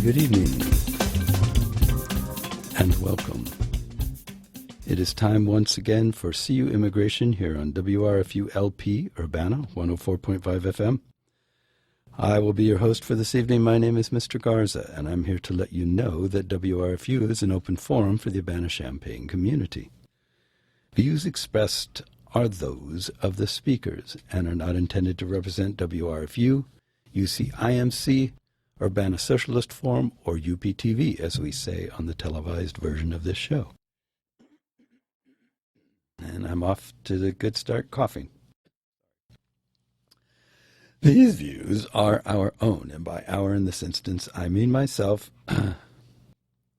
Good evening, and welcome. It is time once again for CU Immigration here on WRFU LP Urbana 104.5 FM. I will be your host for this evening. My name is Mr. Garza, and I'm here to let you know that WRFU is an open forum for the Urbana-Champaign community. Views expressed are those of the speakers and are not intended to represent WRFU, UCIMC, Urbana Socialist Forum, or UPTV, as we say on the televised version of this show. And I'm off to the good start coughing. These views are our own, and by our in this instance, I mean myself,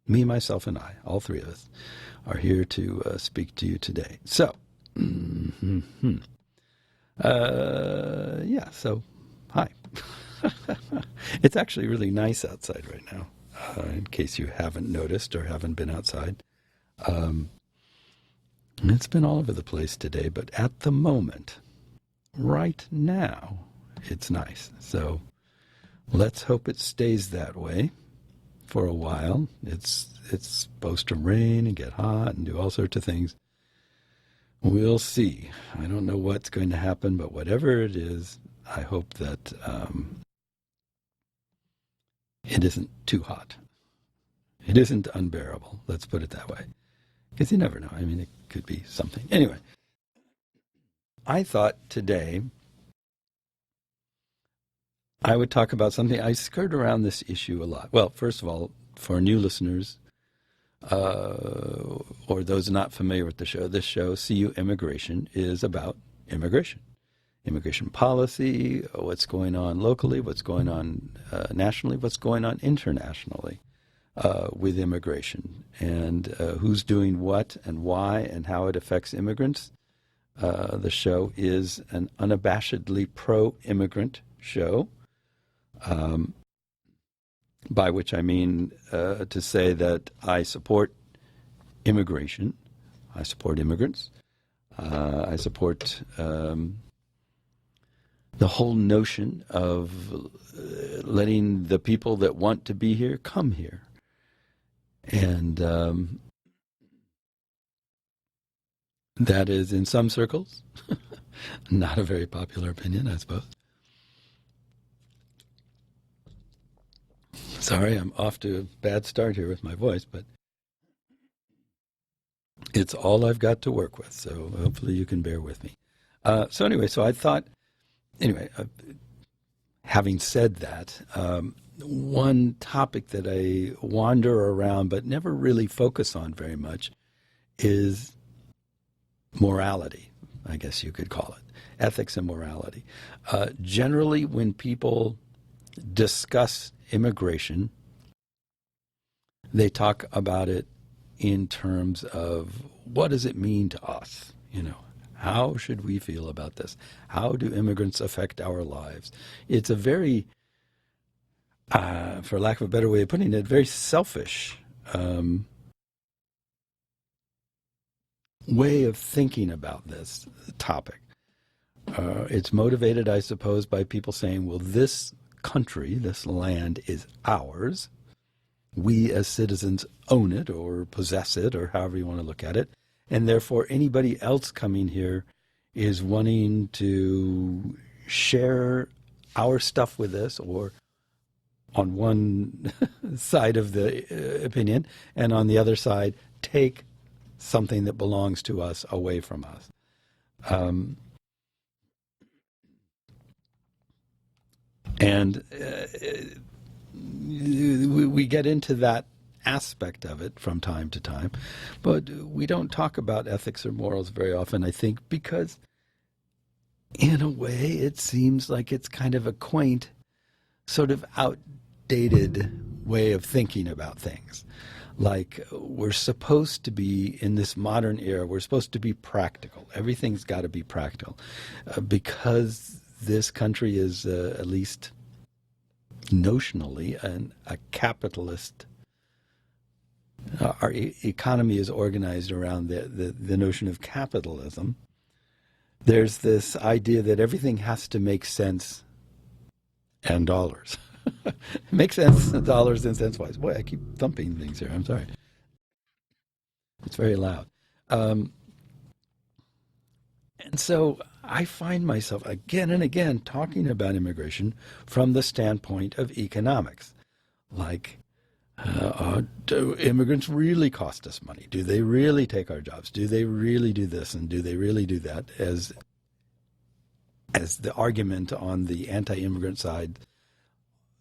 myself, and I, all three of us, are here to speak to you today. So, so, hi. It's actually really nice outside right now, in case you haven't noticed or haven't been outside. It's been all over the place today, but at the moment, right now, it's nice. So let's hope it stays that way for a while. It's supposed to rain and get hot and do all sorts of things. We'll see. I don't know what's going to happen, but whatever it is, I hope that it isn't too hot. It isn't unbearable. Let's put it that way. Because you never know. I mean, it could be something. Anyway, I thought today I would talk about something. I skirt around this issue a lot. Well, first of all, for new listeners, or those not familiar with the show, this show, CU Immigration, is about immigration. Immigration policy, what's going on locally, what's going on nationally, what's going on internationally with immigration, and who's doing what and why and how it affects immigrants. The show is an unabashedly pro-immigrant show, by which I mean to say that I support immigration, I support immigrants, I support the whole notion of letting the people that want to be here come here. And that is, in some circles, not a very popular opinion, I suppose. Sorry, I'm off to a bad start here with my voice, but it's all I've got to work with, so hopefully you can bear with me. So I thought, having said that, one topic that I wander around but never really focus on very much is morality, I guess you could call it, ethics and morality. Generally, when people discuss immigration, they talk about it in terms of what does it mean to us, How should we feel about this? How do immigrants affect our lives? It's a very, for lack of a better way of putting it, very selfish way of thinking about this topic. It's motivated, I suppose, by people saying, well, this country, this land is ours. We as citizens own it or possess it, or however you want to look at it. And therefore, anybody else coming here is wanting to share our stuff with us, or on one side of the opinion, and on the other side, take something that belongs to us away from us. We get into that aspect of it from time to time, but we don't talk about ethics or morals very often, I think, because in a way it seems like it's kind of a quaint, sort of outdated way of thinking about things. Like, we're supposed to be, in this modern era, we're supposed to be practical. Everything's got to be practical. Because this country is, at least notionally, a capitalist. Our economy is organized around the notion of capitalism. There's this idea that everything has to make sense and dollars. It makes sense, dollars and cents wise. Boy, I keep thumping things here. I'm sorry. It's very loud. Um, and so I find myself again and again talking about immigration from the standpoint of economics. Like, do immigrants really cost us money? Do they really take our jobs? Do they really do this and do they really do that? As the argument on the anti-immigrant side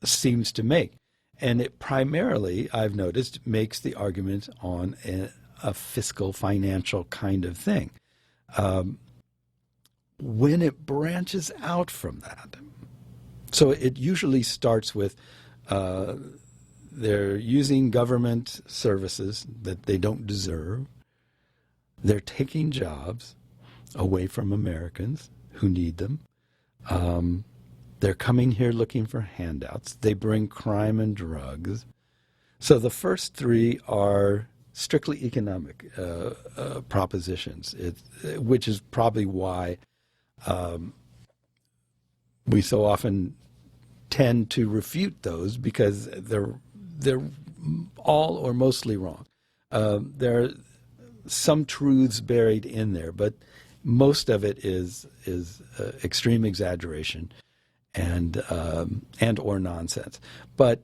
seems to make. And it primarily, I've noticed, makes the argument on a fiscal, financial kind of thing. When it branches out from that, so it usually starts with they're using government services that they don't deserve. They're taking jobs away from Americans who need them. They're coming here looking for handouts. They bring crime and drugs. So the first three are strictly economic propositions, which is probably why we so often tend to refute those, because they're all or mostly wrong. There are some truths buried in there, but most of it is extreme exaggeration and or nonsense. But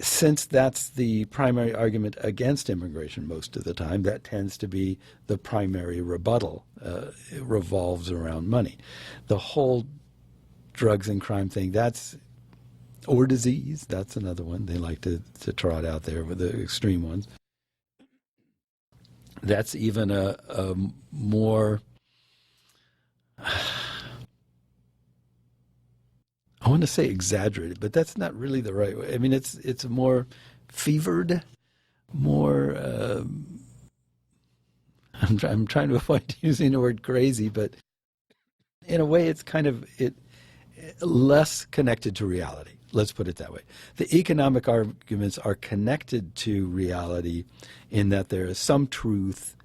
since that's the primary argument against immigration most of the time, that tends to be the primary rebuttal. It revolves around money. The whole drugs and crime thing, or disease, that's another one they like to trot out there with the extreme ones. That's even a more, I want to say exaggerated, but that's not really the right way. I mean, it's more fevered, more. I'm trying to avoid using the word crazy, but in a way, it's kind of less connected to reality. Let's put it that way. The economic arguments are connected to reality in that there is some truth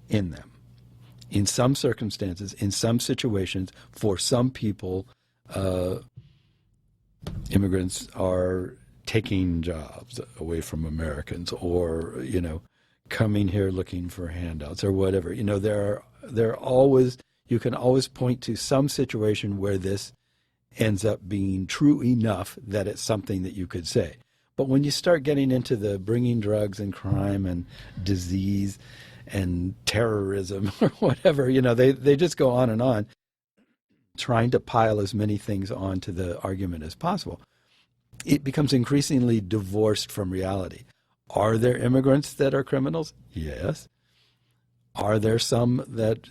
in them. In some circumstances, in some situations, for some people, immigrants are taking jobs away from Americans, or coming here looking for handouts or whatever. There are always, you can always point to some situation where this ends up being true enough that it's something that you could say. But when you start getting into the bringing drugs and crime and disease and terrorism or whatever, they just go on and on, trying to pile as many things onto the argument as possible. It becomes increasingly divorced from reality. Are there immigrants that are criminals? Yes. Are there some that,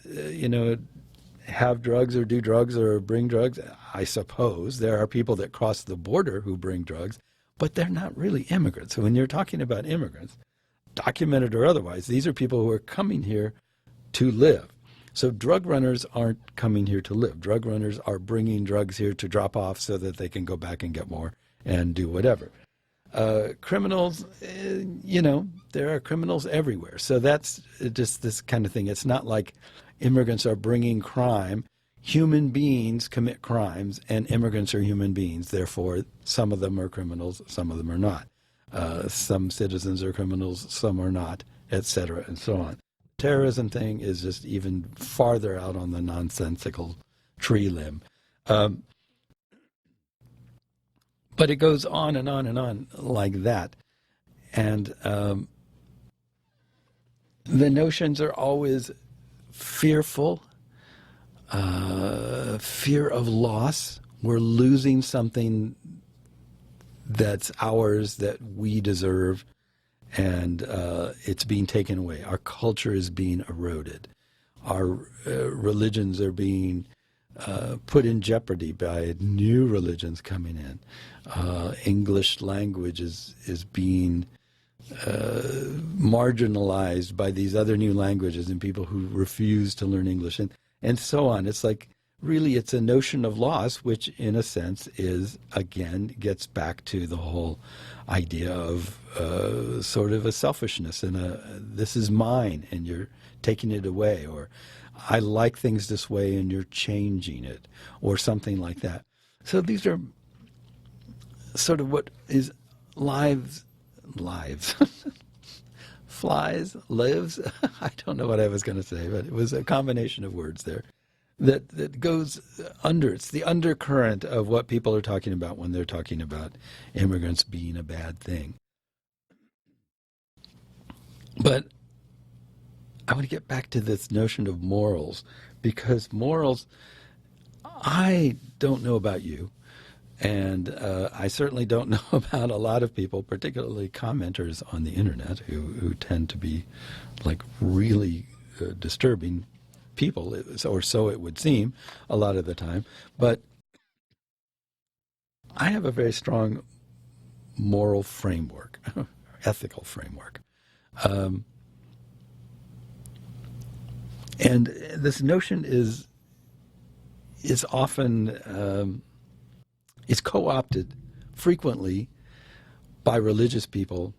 have drugs or do drugs or bring drugs? I suppose there are people that cross the border who bring drugs, but they're not really immigrants. So when you're talking about immigrants, documented or otherwise, these are people who are coming here to live. So drug runners aren't coming here to live. Drug runners are bringing drugs here to drop off so that they can go back and get more and do whatever. Criminals, there are criminals everywhere. So that's just this kind of thing. It's not like immigrants are bringing crime. Human beings commit crimes, and immigrants are human beings. Therefore, some of them are criminals, some of them are not. Some citizens are criminals, some are not, etc., and so on. Terrorism thing is just even farther out on the nonsensical tree limb. But it goes on and on and on like that. And the notions are always fearful, fear of loss. We're losing something that's ours, that we deserve, and it's being taken away. Our culture is being eroded. Our religions are being put in jeopardy by new religions coming in. English language is being marginalized by these other new languages and people who refuse to learn English, and so on. It's like, really, it's a notion of loss, which in a sense gets back to the whole idea of sort of a selfishness and this is mine and you're taking it away, or I like things this way and you're changing it, or something like that. So these are sort of what is lives, flies, lives. I don't know what I was going to say, but it was a combination of words there that goes under. It's the undercurrent of what people are talking about when they're talking about immigrants being a bad thing. But I want to get back to this notion of morals, because morals, I don't know about you, and I certainly don't know about a lot of people, particularly commenters on the internet, who tend to be like really disturbing people, or so it would seem a lot of the time. But I have a very strong moral framework, ethical framework. And this notion is often is co-opted frequently by religious people,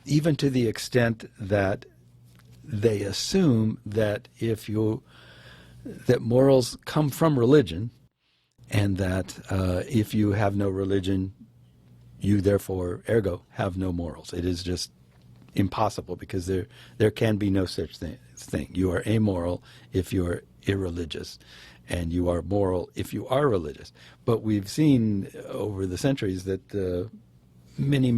even to the extent that they assume that that morals come from religion, and that if you have no religion, you therefore, ergo, have no morals. It is just impossible, because there can be no such thing. You are amoral if you are irreligious, and you are moral if you are religious. But we've seen over the centuries that many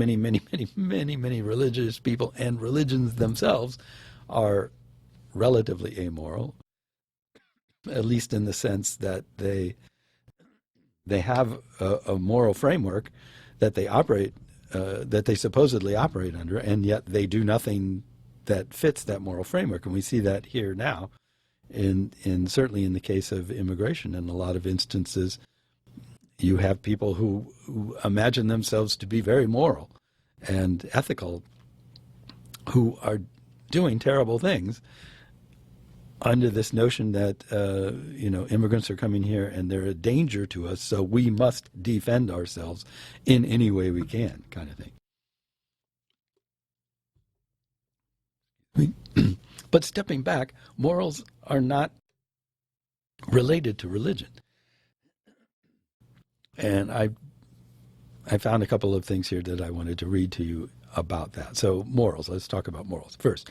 religious people and religions themselves are relatively amoral, at least in the sense that they have a moral framework that they operate, that they supposedly operate under, and yet they do nothing that fits that moral framework. And we see that here now, in certainly in the case of immigration. In a lot of instances, you have people who imagine themselves to be very moral and ethical, who are doing terrible things under this notion that immigrants are coming here and they're a danger to us, so we must defend ourselves in any way we can, kind of thing. But stepping back, morals are not related to religion. And I found a couple of things here that I wanted to read to you about that. So morals, let's talk about morals. First,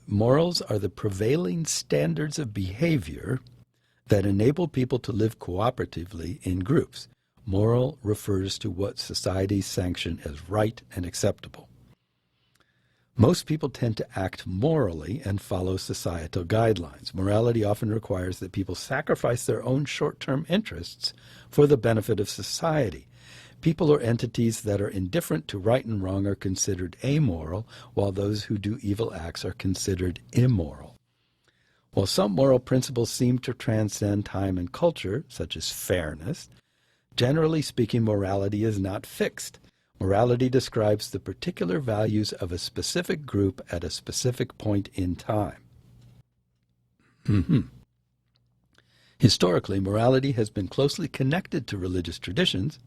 morals are the prevailing standards of behavior that enable people to live cooperatively in groups. Moral refers to what societies sanction as right and acceptable. Most people tend to act morally and follow societal guidelines. Morality often requires that people sacrifice their own short-term interests for the benefit of society. People or entities that are indifferent to right and wrong are considered amoral, while those who do evil acts are considered immoral. While some moral principles seem to transcend time and culture, such as fairness, generally speaking, morality is not fixed. Morality describes the particular values of a specific group at a specific point in time. Historically, morality has been closely connected to religious traditions,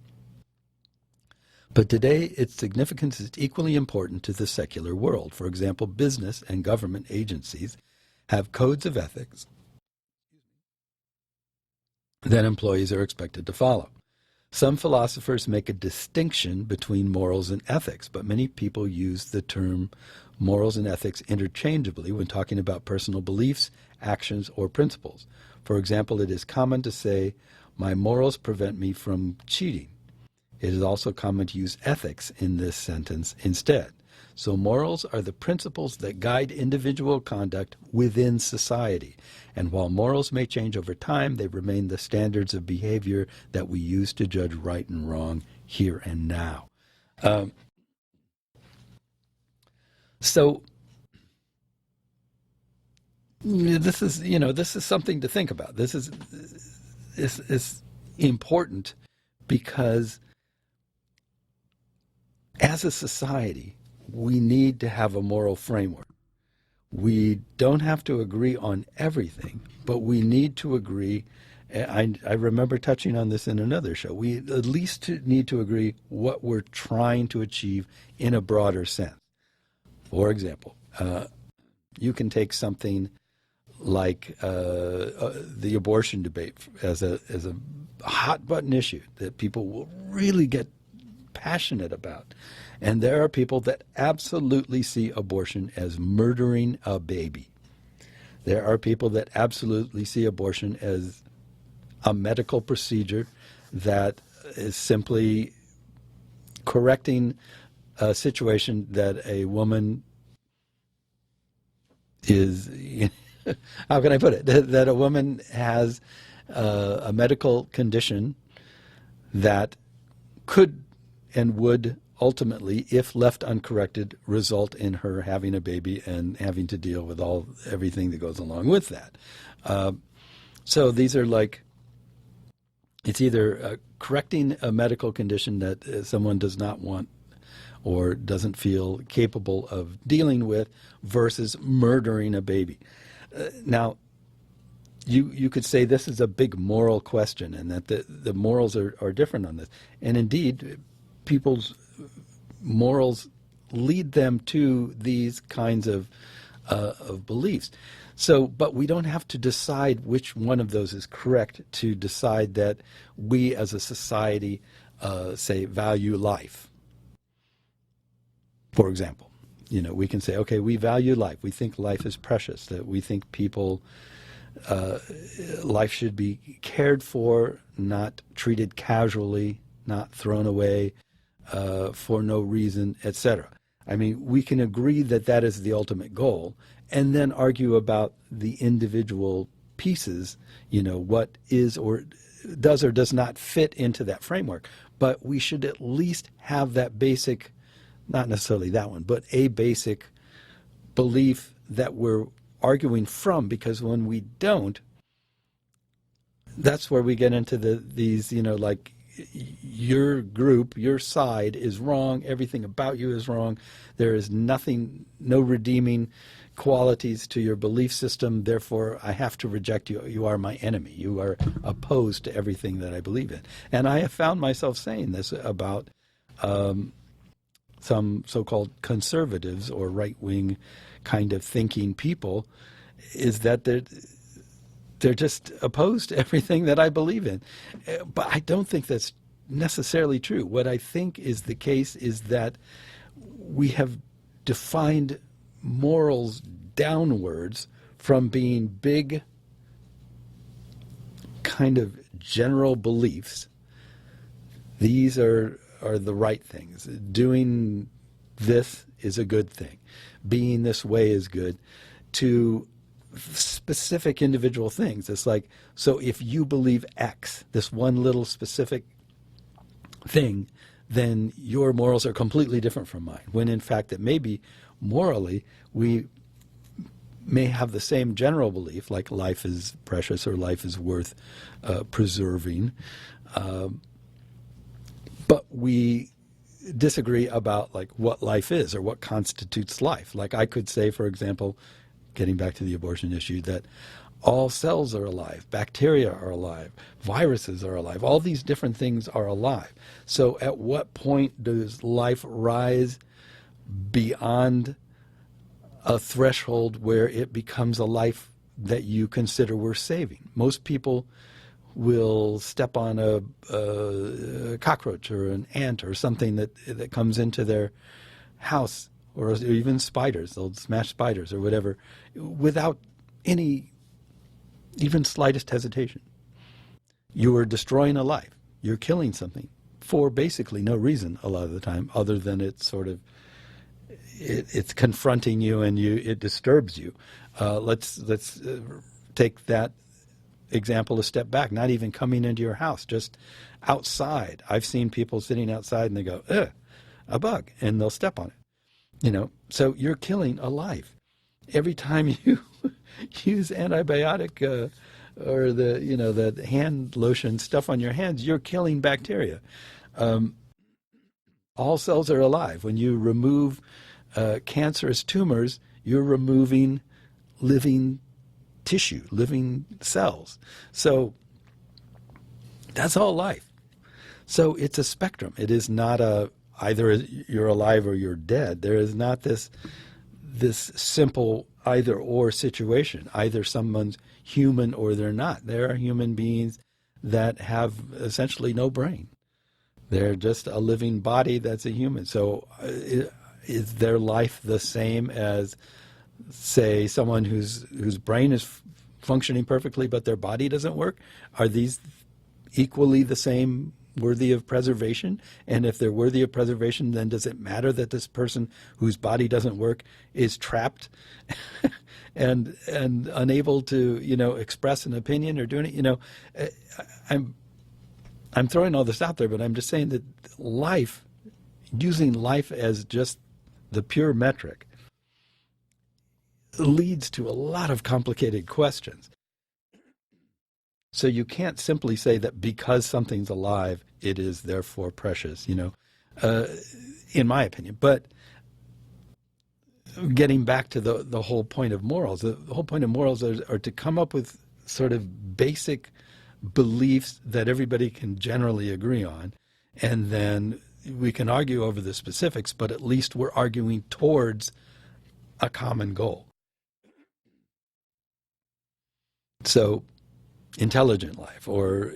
but today its significance is equally important to the secular world. For example, business and government agencies have codes of ethics that employees are expected to follow. Some philosophers make a distinction between morals and ethics, but many people use the term morals and ethics interchangeably when talking about personal beliefs, actions, or principles. For example, it is common to say, "My morals prevent me from cheating." It is also common to use ethics in this sentence instead. So morals are the principles that guide individual conduct within society. And while morals may change over time, they remain the standards of behavior that we use to judge right and wrong here and now. So this is something to think about. This is important, because as a society, we need to have a moral framework. We don't have to agree on everything, but we need to agree. I remember touching on this in another show. We at least need to agree what we're trying to achieve in a broader sense. For example, you can take something like the abortion debate as a hot button issue that people will really get passionate about. And there are people that absolutely see abortion as murdering a baby. There are people that absolutely see abortion as a medical procedure that is simply correcting a situation that a woman is, how can I put it, that a woman has a medical condition that could and would ultimately, if left uncorrected, result in her having a baby and having to deal with everything that goes along with that. So these are like, it's either correcting a medical condition that someone does not want or doesn't feel capable of dealing with versus murdering a baby. Now, you could say this is a big moral question and that the morals are different on this. And indeed, people's morals lead them to these kinds of beliefs. So, but we don't have to decide which one of those is correct to decide that we as a society, say, value life. For example, we can say, okay, we value life. We think life is precious, that we think life should be cared for, not treated casually, not thrown away for no reason, etc. I mean, we can agree that that is the ultimate goal and then argue about the individual pieces, what is or does not fit into that framework. But we should at least have that basic, not necessarily that one, but a basic belief that we're arguing from, because when we don't, that's where we get into these, like, your group, your side is wrong, everything about you is wrong, there is nothing, no redeeming qualities to your belief system, therefore I have to reject you. You are my enemy. You are opposed to everything that I believe in. And I have found myself saying this about some so-called conservatives or right-wing kind of thinking people, is that they're just opposed to everything that I believe in. But I don't think that's necessarily true. What I think is the case is that we have defined morals downwards from being big kind of general beliefs. These are the right things. Doing this is a good thing. Being this way is good. To specific individual things. It's like, so if you believe X, this one little specific thing, then your morals are completely different from mine. When in fact that maybe morally we may have the same general belief, like life is precious or life is worth preserving, but we disagree about like what life is or what constitutes life. Like I could say, for example, getting back to the abortion issue, that all cells are alive, bacteria are alive, viruses are alive, all these different things are alive. So at what point does life rise beyond a threshold where it becomes a life that you consider worth saving? Most people will step on a cockroach or an ant or something that comes into their house, or even spiders. They'll smash spiders or whatever without any even slightest hesitation. You are destroying a life. You're killing something for basically no reason a lot of the time, other than it's sort of it's confronting you and it disturbs you. Let's take that example a step back. Not even coming into your house, just outside. I've seen people sitting outside and they go, "Ugh, a bug," and they'll step on it. So you're killing a life. Every time you use antibiotic or the hand lotion stuff on your hands, you're killing bacteria. All cells are alive. When you remove cancerous tumors, you're removing living tissue, living cells. So that's all life. So it's a spectrum. It is not either you're alive or you're dead. There is not this simple either or situation. Either someone's human or they're not. There are human beings that have essentially no brain. They're just a living body that's a human. So is their life the same as, say, someone whose brain is functioning perfectly but their body doesn't work? Are these equally the same, worthy of preservation? And if they're worthy of preservation, then does it matter that this person whose body doesn't work is trapped and unable to, express an opinion or do it? I'm throwing all this out there, but I'm just saying that life, using life as just the pure metric, leads to a lot of complicated questions. So you can't simply say that because something's alive, it is therefore precious, in my opinion. But getting back to the whole point of morals, the whole point of morals are to come up with sort of basic beliefs that everybody can generally agree on, and then we can argue over the specifics, but at least we're arguing towards a common goal. So intelligent life, or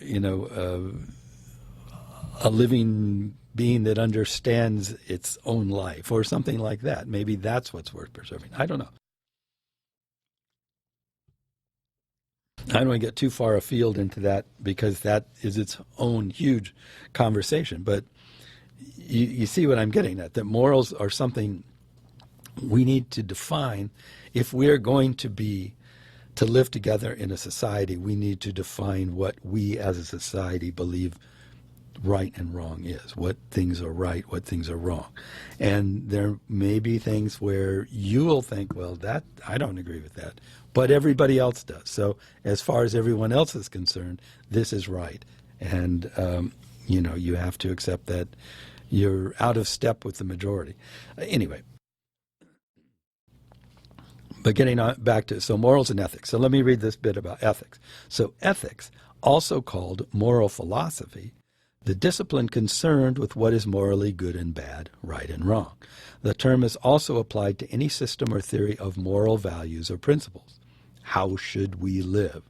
a living being that understands its own life, or something like that. Maybe that's what's worth preserving. I don't know. I don't want to get too far afield into that, because that is its own huge conversation. But you see what I'm getting at, that morals are something we need to define. If we're going to live together in a society, we need to define what we as a society believe right and wrong is, what things are right, what things are wrong. And there may be things where you will think, well, that I don't agree with that, but everybody else does. So as far as everyone else is concerned, this is right. And, you have to accept that you're out of step with the majority. Anyway. But getting on back to, so morals and ethics. So let me read this bit about ethics. So ethics, also called moral philosophy, the discipline concerned with what is morally good and bad, right and wrong. The term is also applied to any system or theory of moral values or principles. How should we live?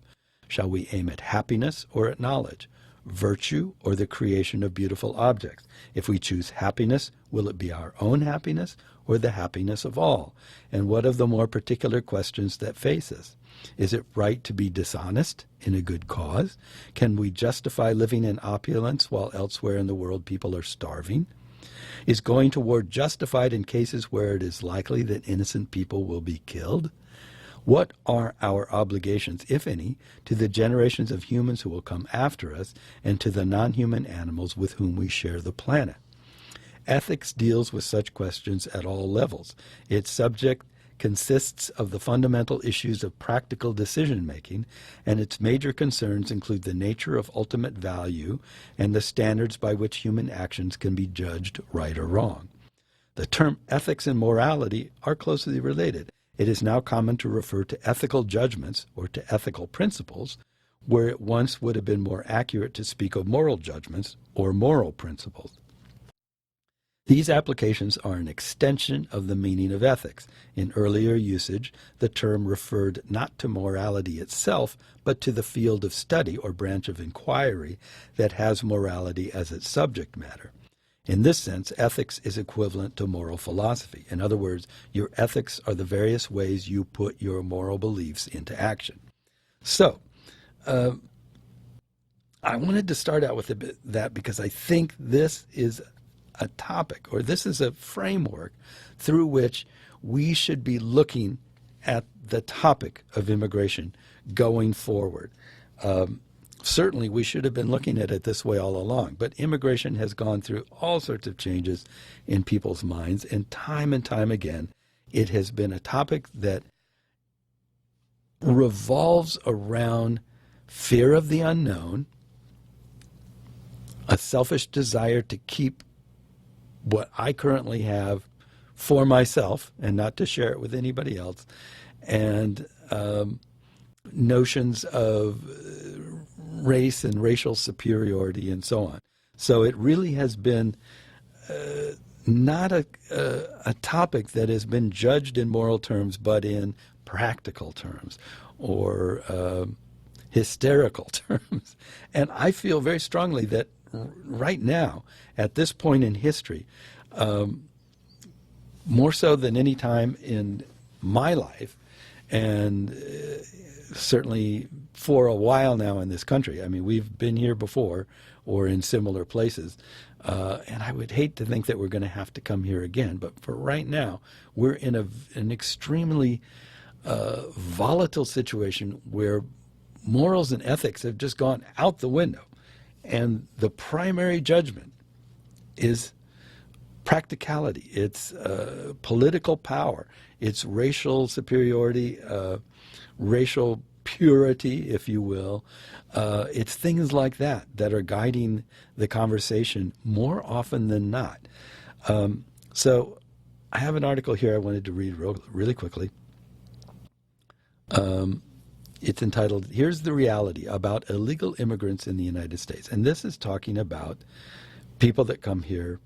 Shall we aim at happiness or at knowledge? Virtue or the creation of beautiful objects? If we choose happiness, will it be our own happiness or the happiness of all? And what of the more particular questions that face us? Is it right to be dishonest in a good cause? Can we justify living in opulence while elsewhere in the world people are starving? Is going to war justified in cases where it is likely that innocent people will be killed? What are our obligations, if any, to the generations of humans who will come after us and to the non-human animals with whom we share the planet? Ethics deals with such questions at all levels. Its subject consists of the fundamental issues of practical decision-making, and its major concerns include the nature of ultimate value and the standards by which human actions can be judged right or wrong. The term ethics and morality are closely related. It is now common to refer to ethical judgments or to ethical principles, where it once would have been more accurate to speak of moral judgments or moral principles. These applications are an extension of the meaning of ethics. In earlier usage, the term referred not to morality itself, but to the field of study or branch of inquiry that has morality as its subject matter. In this sense, ethics is equivalent to moral philosophy. In other words, your ethics are the various ways you put your moral beliefs into action. So, I wanted to start out with that because I think this is a topic, or this is a framework through which we should be looking at the topic of immigration going forward. Certainly, we should have been looking at it this way all along, but immigration has gone through all sorts of changes in people's minds, and time again, it has been a topic that revolves around fear of the unknown, a selfish desire to keep what I currently have for myself and not to share it with anybody else, and notions of race and racial superiority and so on. So it really has been not a topic that has been judged in moral terms, but in practical terms or hysterical terms. And I feel very strongly that right now, at this point in history, more so than any time in my life, and certainly for a while now in this country. I mean, we've been here before or in similar places, and I would hate to think that we're going to have to come here again. But for right now, we're in an extremely volatile situation where morals and ethics have just gone out the window. And the primary judgment is practicality. It's political power. It's racial superiority, racial purity, if you will. It's things like that that are guiding the conversation more often than not. So I have an article here I wanted to read really quickly. It's entitled, "Here's the Reality About Illegal Immigrants in the United States." And this is talking about people that come here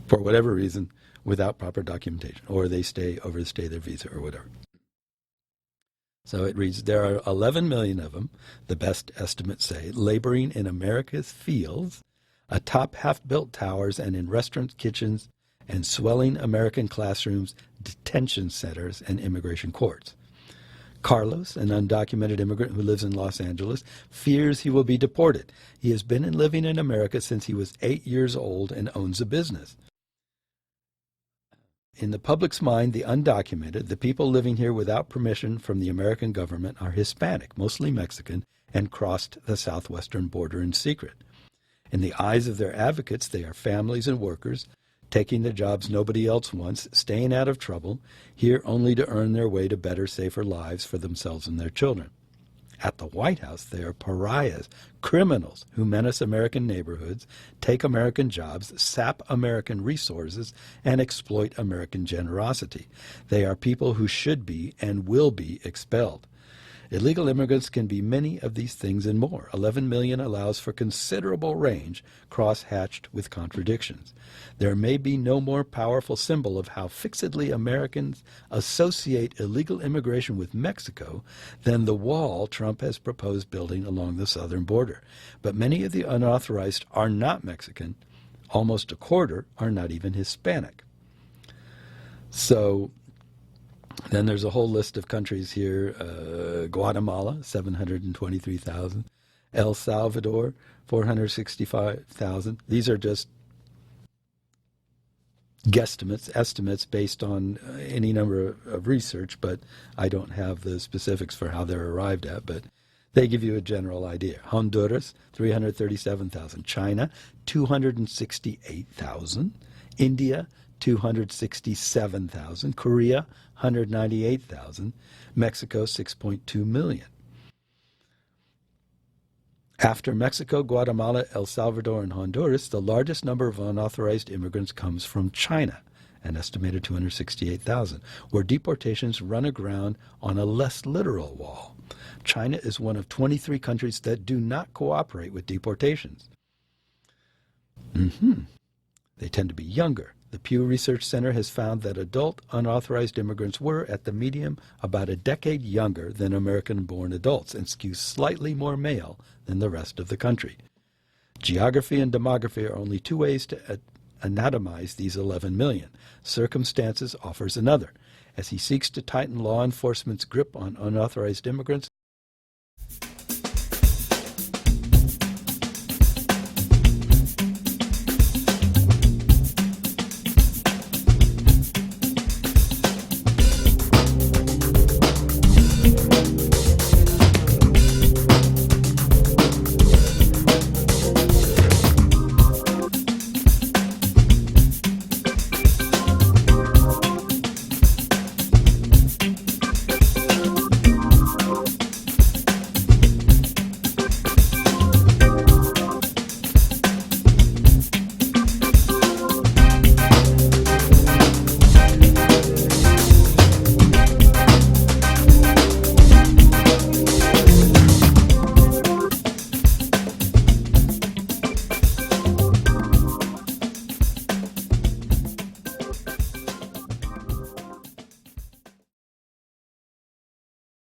for whatever reason without proper documentation, or they overstay their visa or whatever. So it reads, "There are 11 million of them, the best estimates say, laboring in America's fields, atop half-built towers and in restaurants, kitchens, and swelling American classrooms, detention centers, and immigration courts. Carlos, an undocumented immigrant who lives in Los Angeles, fears he will be deported. He has been living in America since he was 8 years old and owns a business. In the public's mind, the undocumented, the people living here without permission from the American government, are Hispanic, mostly Mexican, and crossed the southwestern border in secret. In the eyes of their advocates, they are families and workers, taking the jobs nobody else wants, staying out of trouble, here only to earn their way to better, safer lives for themselves and their children. At the White House, they are pariahs, criminals who menace American neighborhoods, take American jobs, sap American resources, and exploit American generosity. They are people who should be and will be expelled. Illegal immigrants can be many of these things and more. 11 million allows for considerable range, cross-hatched with contradictions. There may be no more powerful symbol of how fixedly Americans associate illegal immigration with Mexico than the wall Trump has proposed building along the southern border. But many of the unauthorized are not Mexican. Almost a quarter are not even Hispanic. So then there's a whole list of countries here. Guatemala, 723,000. El Salvador, 465,000. These are just estimates based on any number of research, but I don't have the specifics for how they're arrived at, but they give you a general idea. Honduras, 337,000. China, 268,000. India, 267,000. Korea, 198,000. Mexico, 6.2 million. After Mexico, Guatemala, El Salvador, and Honduras, the largest number of unauthorized immigrants comes from China, an estimated 268,000, where deportations run aground on a less literal wall. China is one of 23 countries that do not cooperate with deportations. They tend to be younger. The Pew Research Center has found that adult unauthorized immigrants were, at the median, about a decade younger than American-born adults and skew slightly more male than the rest of the country. Geography and demography are only two ways to anatomize these 11 million. Circumstances offers another. As he seeks to tighten law enforcement's grip on unauthorized immigrants,